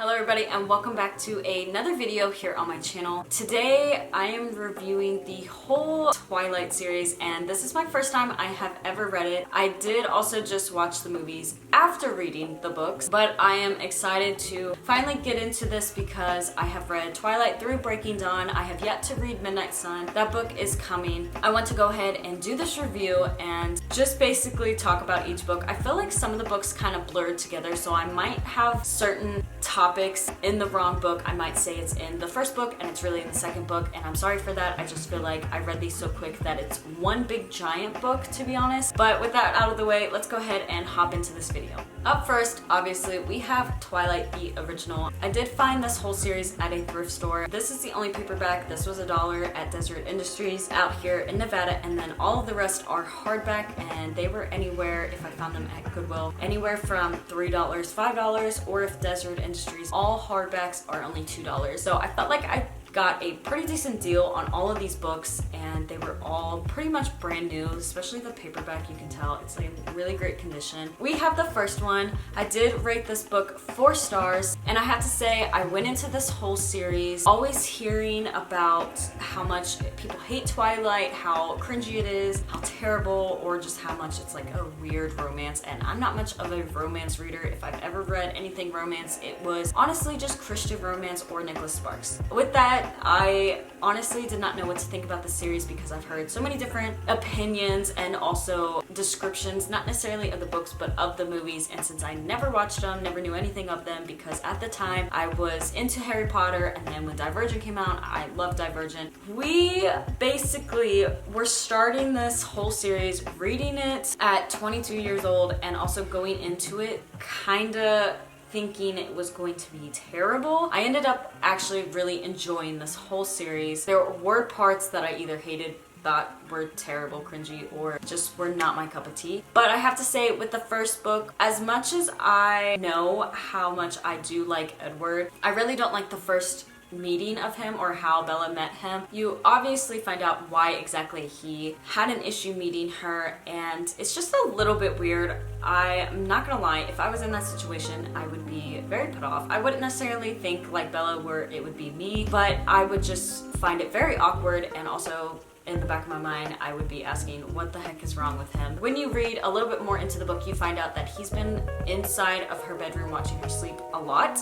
Hello everybody and welcome back to another video here on my channel. Today I am reviewing the whole Twilight series and this is my first time I have ever read it. I did also just watch the movies after reading the books, but I am excited to finally get into this because I have read Twilight through Breaking Dawn. I have yet to read Midnight Sun. That book is coming. I want to go ahead and do this review and just basically talk about each book. I feel like some of the books kind of blurred together, so I might have certain topics in the wrong book. I might say it's in the first book and it's really in the second book, and I'm sorry for that. I just feel like I read these so quick that it's one big giant book, to be honest. But with that out of the way, let's go ahead and hop into this video. Up first, obviously, we have Twilight, the original. I did find this whole series at a thrift store. This is the only paperback. This was $1 at Desert Industries out here in Nevada, and then all of the rest are hardback, and they were anywhere, if I found them at Goodwill, anywhere from $3, $5, or if Desert Industries, all hardbacks are only $2. So I felt like I got a pretty decent deal on all of these books, and they were all pretty much brand new, especially the paperback. You can tell it's like in really great condition. We have the first one. I did rate this book 4 stars, and I have to say I went into this whole series always hearing about how much people hate Twilight, how cringy it is, how terrible, or just how much it's like a weird romance. And I'm not much of a romance reader. If I've ever read anything romance, it was honestly just Christian romance or Nicholas Sparks. With that, I honestly did not know what to think about the series because I've heard so many different opinions and also descriptions, not necessarily of the books but of the movies, and since I never watched them, never knew anything of them because at the time I was into Harry Potter, and then when Divergent came out, I loved Divergent. We basically were starting this whole series, reading it at 22 years old, and also going into it kinda thinking it was going to be terrible. I ended up actually really enjoying this whole series. There were parts that I either hated, thought were terrible, cringy, or just were not my cup of tea. But I have to say, with the first book, as much as I know how much I do like Edward, I really don't like the first meeting of him or how Bella met him. You obviously find out why exactly he had an issue meeting her, and it's just a little bit weird. I'm not gonna lie, if I was in that situation, I would be very put off. I wouldn't necessarily think like Bella where it would be me, but I would just find it very awkward, and also in the back of my mind, I would be asking, what the heck is wrong with him? When you read a little bit more into the book, you find out that he's been inside of her bedroom watching her sleep a lot.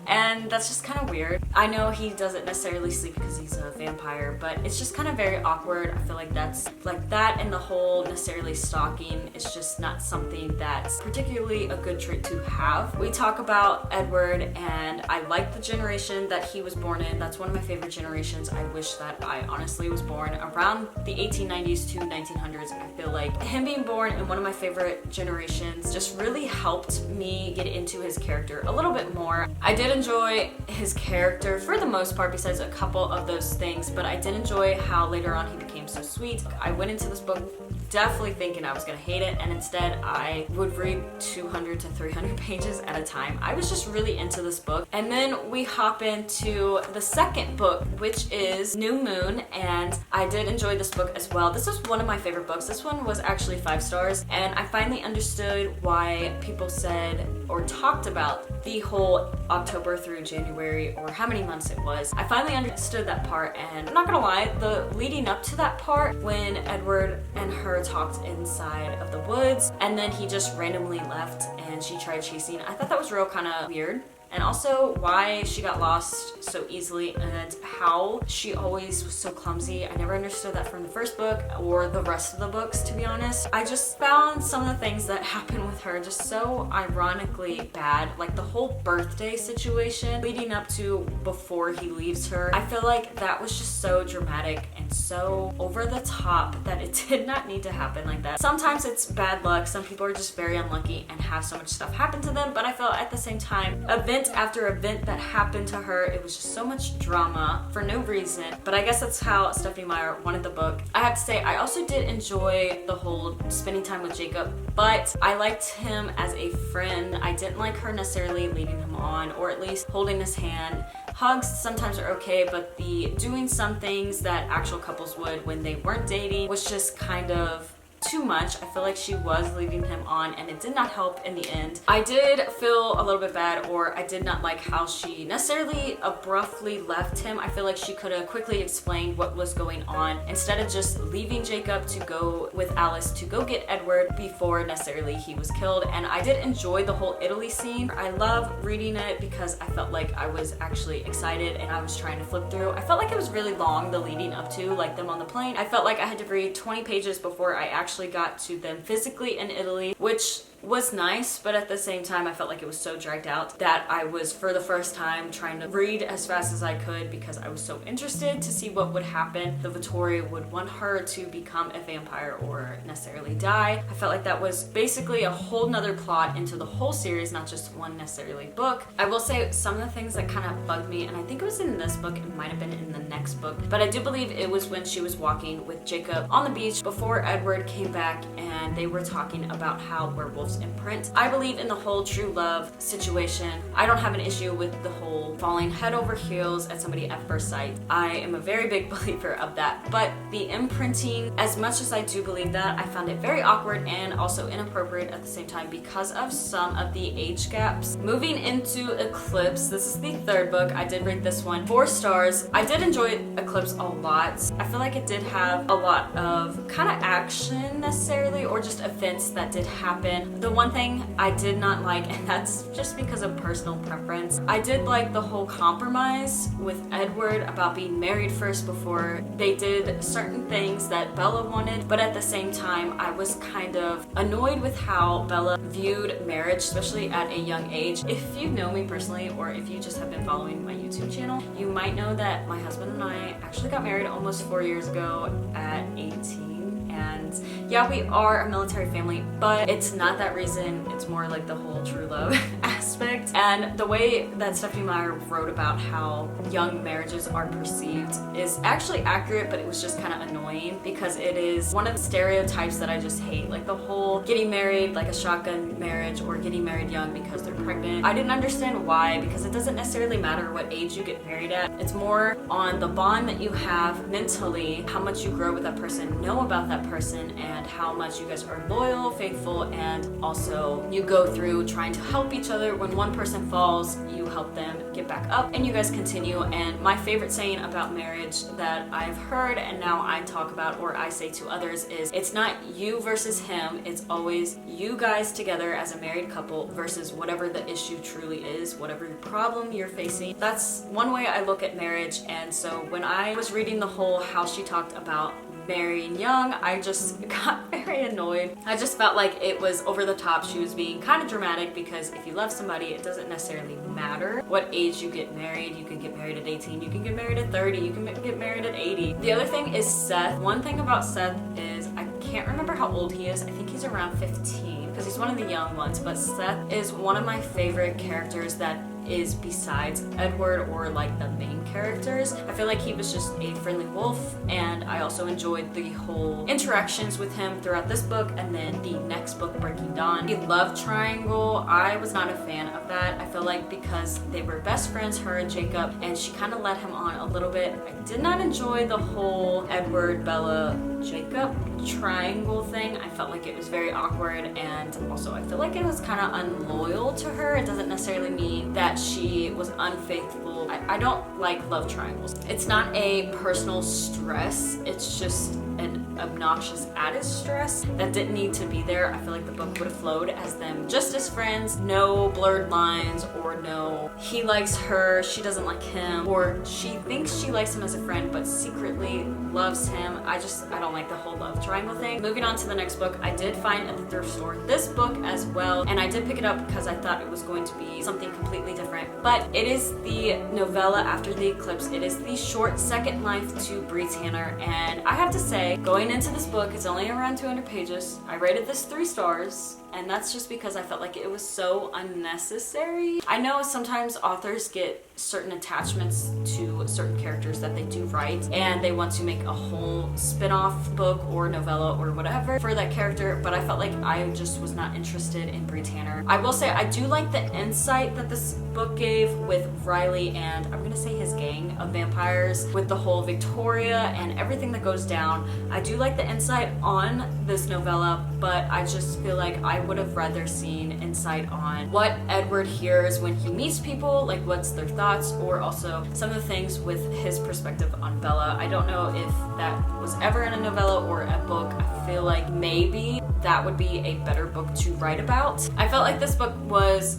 And that's just kind of weird. I know he doesn't necessarily sleep because he's a vampire, but it's just kind of very awkward. I feel like that's like that, and the whole necessarily stalking is just not something that's particularly a good trait to have. We talk about Edward, and I like the generation that he was born in. That's one of my favorite generations. I wish that I honestly was born around the 1890s to 1900s. I feel like him being born in one of my favorite generations just really helped me get into his character a little bit more. I did enjoy his character for the most part, besides a couple of those things, but I did enjoy how later on he became so sweet. I went into this book definitely thinking I was gonna hate it, and instead I would read 200 to 300 pages at a time. I was just really into this book. And then we hop into the second book, which is New Moon, and I did enjoy this book as well. This was one of my favorite books. This one was actually 5 stars, and I finally understood why people said or talked about the whole October through January, or how many months it was. I finally understood that part, and I'm not gonna lie, the leading up to that part when Edward and her talked inside of the woods and then he just randomly left and she tried chasing, I thought that was real kind of weird. And also why she got lost so easily and how she always was so clumsy. I never understood that from the first book or the rest of the books, to be honest. I just found some of the things that happen with her just so ironically bad. Like the whole birthday situation leading up to before he leaves her. I feel like that was just so dramatic and so over the top that it did not need to happen like that. Sometimes it's bad luck. Some people are just very unlucky and have so much stuff happen to them, but I felt at the same time, event after event that happened to her, it was just so much drama for no reason. But I guess that's how Stephanie Meyer wanted the book. I have to say, I also did enjoy the whole spending time with Jacob, but I liked him as a friend. I didn't like her necessarily leading him on, or at least holding his hand. Hugs sometimes are okay, but the doing some things that actual couples would when they weren't dating was just kind of too much. I feel like she was leading him on and it did not help in the end. I did feel a little bit bad, or I did not like how she necessarily abruptly left him. I feel like she could have quickly explained what was going on instead of just leaving Jacob to go with Alice to go get Edward before necessarily he was killed. And I did enjoy the whole Italy scene. I love reading it because I felt like I was actually excited and I was trying to flip through. I felt like it was really long, the leading up to, like them on the plane. I felt like I had to read 20 pages before I actually got to them physically in Italy, which was nice, but at the same time I felt like it was so dragged out that I was, for the first time, trying to read as fast as I could because I was so interested to see what would happen. The Vittoria would want her to become a vampire or necessarily die. I felt like that was basically a whole nother plot into the whole series, not just one necessarily book. I will say some of the things that kind of bugged me, and I think it was in this book, it might have been in the next book, but I do believe it was when she was walking with Jacob on the beach before Edward came back and they were talking about how werewolves imprint. I believe in the whole true love situation. I don't have an issue with the whole falling head over heels at somebody at first sight. I am a very big believer of that, but the imprinting, as much as I do believe that, I found it very awkward and also inappropriate at the same time because of some of the age gaps. Moving into Eclipse, this is the third book. I did rate this one 4 stars. I did enjoy Eclipse a lot. I feel like it did have a lot of kind of action necessarily, or just events that did happen. The one thing I did not like, and that's just because of personal preference, I did like the whole compromise with Edward about being married first before they did certain things that Bella wanted, but at the same time I was kind of annoyed with how Bella viewed marriage, especially at a young age. If you know me personally, or if you just have been following my YouTube channel, you might know that my husband and I actually got married almost 4 years ago at 18. And yeah, we are a military family, but it's not that reason. It's more like the whole true love aspect. And the way that Stephanie Meyer wrote about how young marriages are perceived is actually accurate, but it was just kind of annoying because it is one of the stereotypes that I just hate. Like the whole getting married like a shotgun marriage or getting married young because they're pregnant. I didn't understand why, because it doesn't necessarily matter what age you get married at. It's more on the bond that you have mentally, how much you grow with that person, know about that person, and how much you guys are loyal, faithful, and also you go through trying to help each other. When one person falls, you help them get back up and you guys continue. And my favorite saying about marriage that I've heard and now I talk about, or I say to others, is it's not you versus him, it's always you guys together as a married couple versus whatever the issue truly is, whatever problem you're facing. That's one way I look at marriage. And so when I was reading the whole how she talked about marrying young, I just got very annoyed. I just felt like it was over the top. She was being kind of dramatic because if you love somebody, it doesn't necessarily matter what age you get married. You can get married at 18, you can get married at 30, you can get married at 80. The other thing is Seth. One thing about Seth is I can't remember how old he is. I think he's around 15 because he's one of the young ones, but Seth is one of my favorite characters that is besides Edward or like the main characters. I feel like he was just a friendly wolf, and I also enjoyed the whole interactions with him throughout this book and then the next book, Breaking Dawn. The love triangle, I was not a fan of that. I feel like because they were best friends, her and Jacob, and she kind of led him on a little bit. I did not enjoy the whole Edward, Bella, Jacob triangle thing. I felt like it was very awkward, and also I feel like it was kind of unloyal to her. It doesn't necessarily mean that she was unfaithful. I don't like love triangles. It's not a personal stress, it's just an obnoxious added stress that didn't need to be there. I feel like the book would have flowed as them just as friends, no blurred lines, or no he likes her, she doesn't like him, or she thinks she likes him as a friend but secretly loves him. I don't like the whole love triangle thing. Moving on to the next book, I did find at the thrift store this book as well, and I did pick it up because I thought it was going to be something completely different, but it is the novella after the eclipse. It is the short second life to Bree Tanner, and I have to say, going into this book, it's only around 200 pages. I rated this 3 stars. and that's just because I felt like it was so unnecessary. I know sometimes authors get certain attachments to certain characters that they do write, and they want to make a whole spin-off book or novella or whatever for that character, but I felt like I just was not interested in Bree Tanner. I will say I do like the insight that this book gave with Riley and I'm gonna say his gang of vampires, with the whole Victoria and everything that goes down. I do like the insight on this novella, but I just feel like I would have rather seen insight on what Edward hears when he meets people, like what's their thoughts, or also some of the things with his perspective on Bella. I don't know if that was ever in a novella or a book. I feel like maybe that would be a better book to write about. I felt like this book was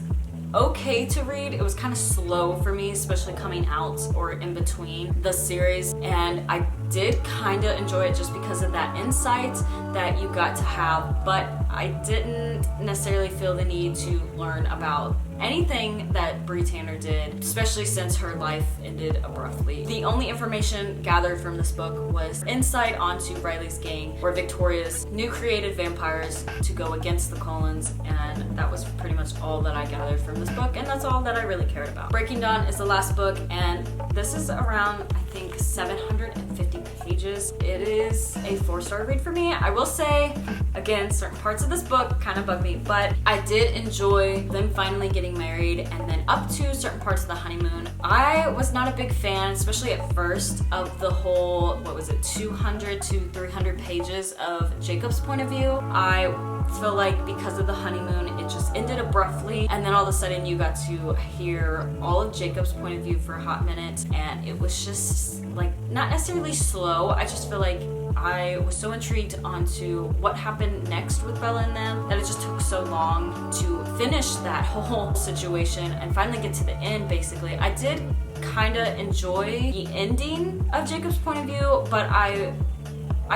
okay to read. It was kind of slow for me, especially coming out or in between the series, and I did kind of enjoy it just because of that insight that you got to have, but I didn't necessarily feel the need to learn about anything that Bree Tanner did, especially since her life ended abruptly. The only information gathered from this book was insight onto Riley's gang, or Victoria's new created vampires to go against the Cullens, and that was pretty much all that I gathered from this book, and that's all that I really cared about. Breaking Dawn is the last book, and this is around, I think, 750 pages. It is a 4-star read for me. I will say, again, certain parts of this book kind of bug me, but I did enjoy them finally getting married and then up to certain parts of the honeymoon. I was not a big fan, especially at first, of the whole, 200 to 300 pages of Jacob's point of view. I feel like because of the honeymoon, it just ended abruptly, and then all of a sudden you got to hear all of Jacob's point of view for a hot minute, and it was just like not necessarily slow. I just feel like I was so intrigued onto what happened next with Bella and them that it just took so long to finish that whole situation and finally get to the end. Basically, I did kind of enjoy the ending of Jacob's point of view, but I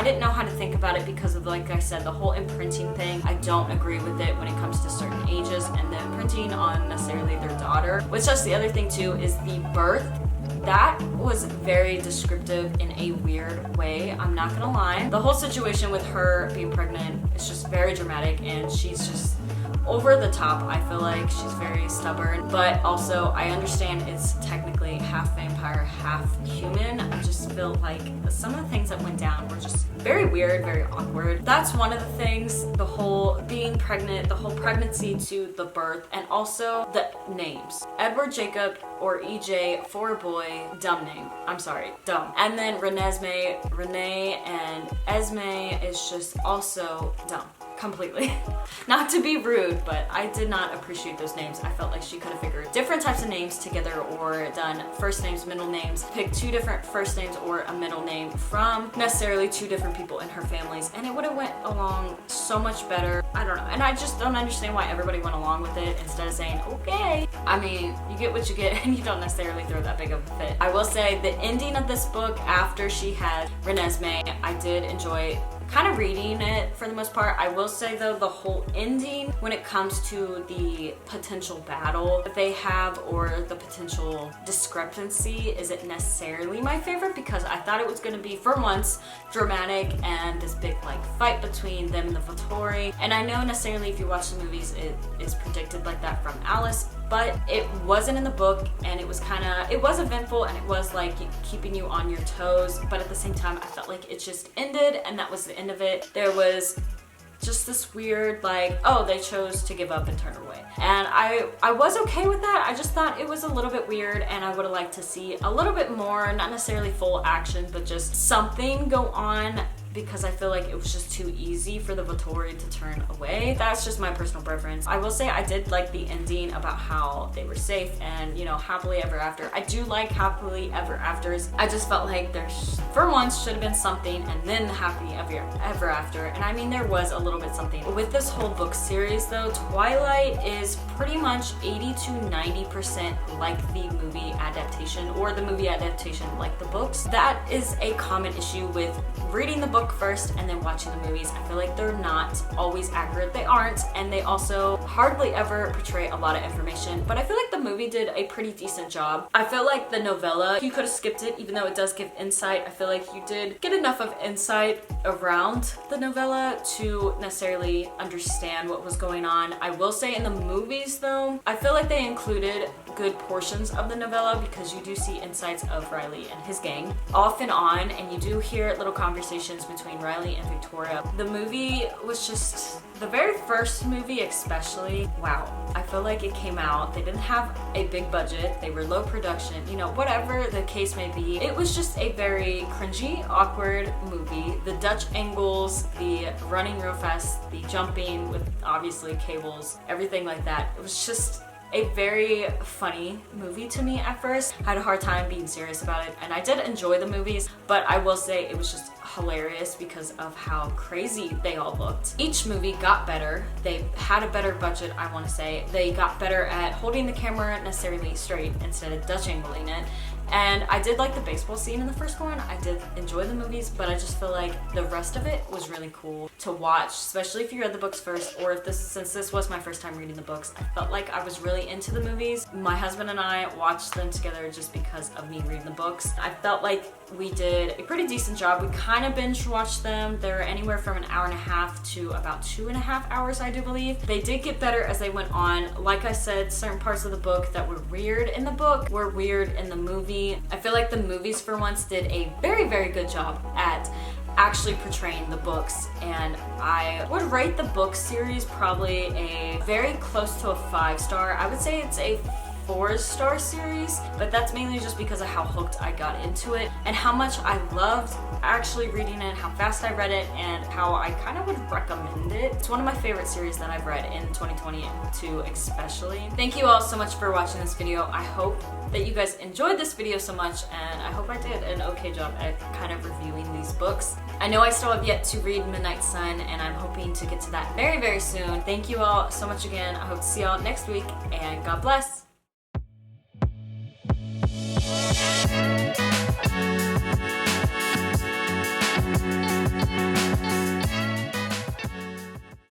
didn't know how to think about it because of, like I said, the whole imprinting thing. I don't agree with it when it comes to certain ages and the imprinting on necessarily their daughter. Which that's the other thing too, is the birth. That was very descriptive in a weird way, I'm not gonna lie. The whole situation with her being pregnant is just very dramatic, and she's just over the top. I feel like she's very stubborn, but also I understand it's technically half vampire, half human. I just feel like some of the things that went down were just very weird, very awkward. That's one of the things, the whole being pregnant, the whole pregnancy to the birth, and also the names. Edward Jacob, or EJ for a boy, dumb name. I'm sorry, dumb. And then Renee and Esme is just also dumb. Completely. Not to be rude, but I did not appreciate those names. I felt like she could have figured different types of names together, or done first names, middle names, picked 2 different first names or a middle name from necessarily 2 different people in her families, and it would have went along so much better. I don't know, and I just don't understand why everybody went along with it instead of saying, okay. I mean, you get what you get, and you don't necessarily throw that big of a fit. I will say the ending of this book, after she had Renesmee, I did enjoy kind of reading it for the most part. I will say though, the whole ending, when it comes to the potential battle that they have, or the potential discrepancy, isn't necessarily my favorite, because I thought it was going to be, for once, dramatic and this big like fight between them and the Vittori. And I know necessarily if you watch the movies, it is predicted like that from Alice, but it wasn't in the book, and it was eventful, and it was like keeping you on your toes, but at the same time I felt like it just ended, and that was the end of it. There was just this weird like, oh, they chose to give up and turn away, and I was okay with that. I just thought it was a little bit weird, and I would have liked to see a little bit more, not necessarily full action, but just something go on, because I feel like it was just too easy for the Vittori to turn away. That's just my personal preference. I will say I did like the ending about how they were safe and, you know, happily ever after. I do like happily ever afters. I just felt like there, for once, should have been something, and then happy ever after. And I mean, there was a little bit something. With this whole book series though, Twilight is pretty much 80 to 90% like the movie adaptation, or the movie adaptation like the books. That is a common issue with reading the book book first and then watching the movies, I feel like they're not always accurate. They aren't, and they also hardly ever portray a lot of information, but I feel like the movie did a pretty decent job. I feel like the novella, you could have skipped it, even though it does give insight. I feel like you did get enough of insight around the novella to necessarily understand what was going on. I will say in the movies though, I feel like they included good portions of the novella because you do see insights of Riley and his gang off and on, and you do hear little conversations between Riley and Victoria. The movie was just, the very first movie especially, wow. I feel like it came out, they didn't have a big budget, they were low production, you know, whatever the case may be. It was just a very cringy, awkward movie. The Dutch angles, the running real fast, the jumping with obviously cables, everything like that. It was just a very funny movie to me at first. I had a hard time being serious about it, and I did enjoy the movies, but I will say it was just hilarious because of how crazy they all looked. Each movie got better. They had a better budget, I want to say. They got better at holding the camera necessarily straight instead of Dutch angling it. And I did like the baseball scene in the first one. I did enjoy the movies, but I just feel like the rest of it was really cool to watch, especially if you read the books first, or if since this was my first time reading the books, I felt like I was really into the movies. My husband and I watched them together just because of me reading the books. I felt like we did a pretty decent job. We kind of binge watched them. They're anywhere from an hour and a half to about 2.5 hours, I do believe. They did get better as they went on. Like I said, certain parts of the book that were weird in the book were weird in the movie. I feel like the movies for once did a very, very good job at actually portraying the books, and I would rate the book series probably a very close to a 5-star. I would say it's a 4-star series, but that's mainly just because of how hooked I got into it and how much I loved actually reading it, how fast I read it, and how I kind of would recommend it. It's one of my favorite series that I've read in 2022 especially. Thank you all so much for watching this video. I hope that you guys enjoyed this video so much, and I hope I did an okay job at kind of reviewing these books. I know I still have yet to read Midnight Sun, and I'm hoping to get to that very, very soon. Thank you all so much again. I hope to see y'all next week, and God bless.